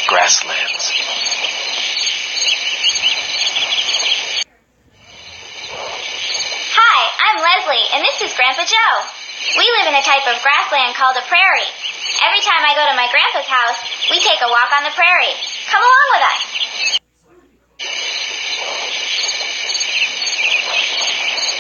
grasslands. Hi, I'm Leslie, and this is Grandpa Joe. We live in a type of grassland called a prairie. Every time I go to my grandpa's house, we take a walk on the prairie. Come along with us.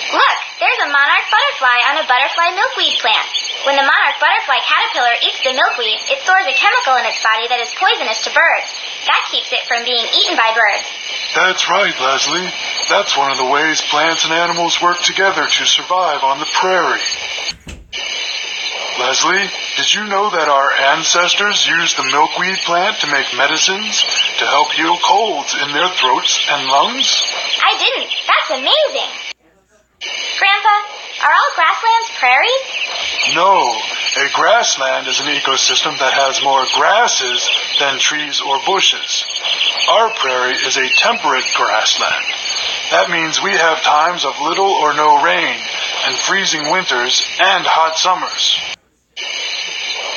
Look, there's a monarch butterfly on a butterfly milkweed plant. When the monarch butterfly caterpillar eats the milkweed, it stores a chemical in its body that is poisonous to birds. That keeps it from being eaten by birds. That's right, Leslie. That's one of the ways plants and animals work together to survive on the prairie. Leslie, did you know that our ancestors used the milkweed plant to make medicines to help heal colds in their throats and lungs? I didn't. That's amazing. Grandpa, are all grasslands prairies? No, a grassland is an ecosystem that has more grasses than trees or bushes. Our prairie is a temperate grassland. That means we have times of little or no rain, and freezing winters and hot summers.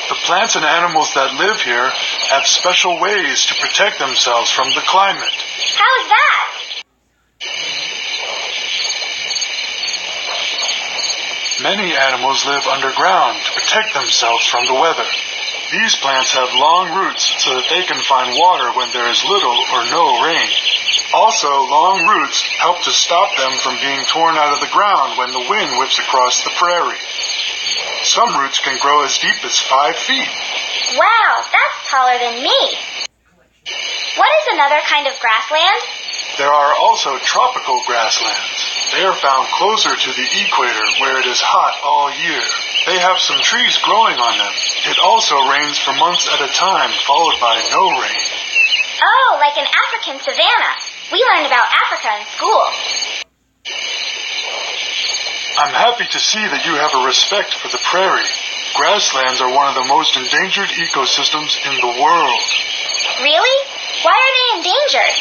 The plants and animals that live here have special ways to protect themselves from the climate. How is that? Many animals live underground to protect themselves from the weather. These plants have long roots so that they can find water when there is little or no rain. Also, long roots help to stop them from being torn out of the ground when the wind whips across the prairie. Some roots can grow as deep as 5 feet. Wow, that's taller than me. What is another kind of grassland? There are also tropical grasslands. They are found closer to the equator where it is hot all year. They have some trees growing on them. It also rains for months at a time, followed by no rain. Oh, like an African savanna. We learned about Africa in school. I'm happy to see that you have a respect for the prairie. Grasslands are one of the most endangered ecosystems in the world. Really? Why are they endangered?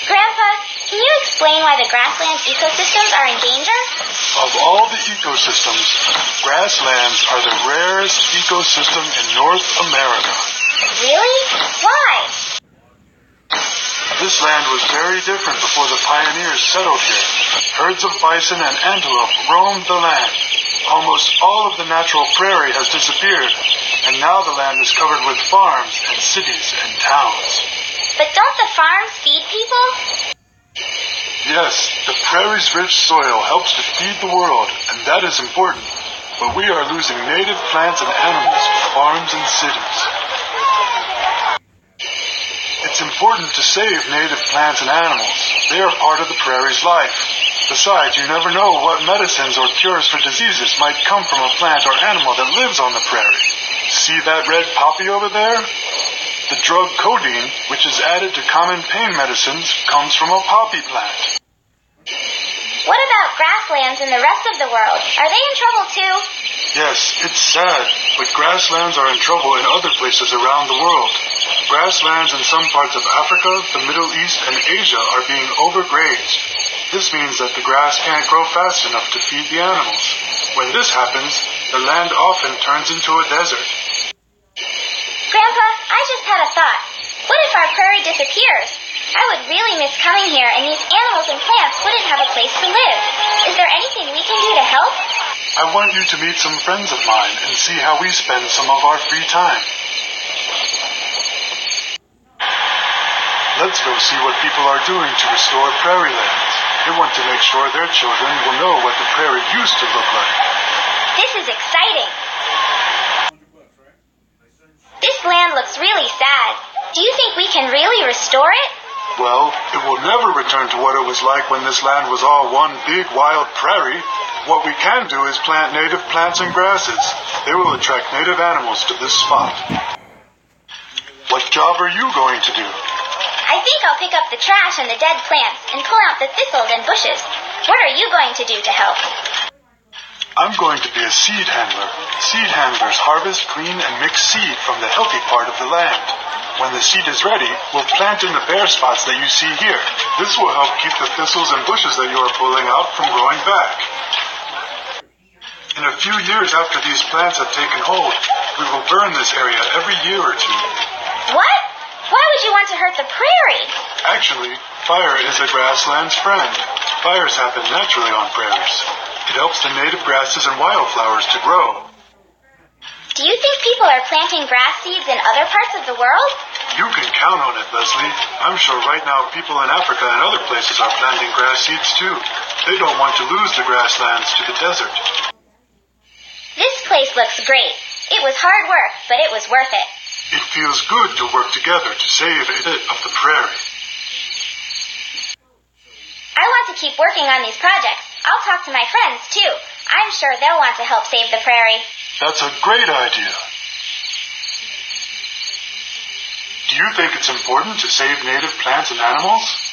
Grandpa, can you explain why the grassland ecosystems are in danger? Of all the ecosystems, grasslands are the rarest ecosystem in North America. Really? Why? This land was very different before the pioneers settled here. Herds of bison and antelope roamed the land. Almost all of the natural prairie has disappeared, and now the land is covered with farms and cities and towns. But don't the farms feed people? Yes, the prairie's rich soil helps to feed the world, and that is important. But we are losing native plants and animals for farms and cities. It's important to save native plants and animals. They are part of the prairie's life. Besides, you never know what medicines or cures for diseases might come from a plant or animal that lives on the prairie. See that red poppy over there? The drug codeine, which is added to common pain medicines, comes from a poppy plant. What about grasslands in the rest of the world? Are they in trouble too? Yes, it's sad, but grasslands are in trouble in other places around the world. Grasslands in some parts of Africa, the Middle East, and Asia are being overgrazed. This means that the grass can't grow fast enough to feed the animals. When this happens, the land often turns into a desert. Grandpa, I just had a thought. What if our prairie disappears? I would really miss coming here, and these animals and plants wouldn't have a place to live. Is there anything we can do to help? I want you to meet some friends of mine and see how we spend some of our free time. Let's go see what people are doing to restore prairie lands. They want to make sure their children will know what the prairie used to look like. This is exciting. This land looks really sad. Do you think we can really restore it? Well, it will never return to what it was like when this land was all one big wild prairie. What we can do is plant native plants and grasses. They will attract native animals to this spot. What job are you going to do? I think I'll pick up the trash and the dead plants and pull out the thistles and bushes. What are you going to do to help? I'm going to be a seed handler. Seed handlers harvest, clean, and mix seed from the healthy part of the land. When the seed is ready, we'll plant in the bare spots that you see here. This will help keep the thistles and bushes that you are pulling out from growing back. In a few years after these plants have taken hold, we will burn this area every year or two. What? Why would you want to hurt the prairie? Actually, fire is a grassland's friend. Fires happen naturally on prairies. It helps the native grasses and wildflowers to grow. Do you think people are planting grass seeds in other parts of the world? You can count on it, Leslie. I'm sure right now people in Africa and other places are planting grass seeds too. They don't want to lose the grasslands to the desert. This place looks great. It was hard work, but it was worth it. It feels good to work together to save a bit of the prairie. I want to keep working on these projects. I'll talk to my friends, too. I'm sure they'll want to help save the prairie. That's a great idea. Do you think it's important to save native plants and animals?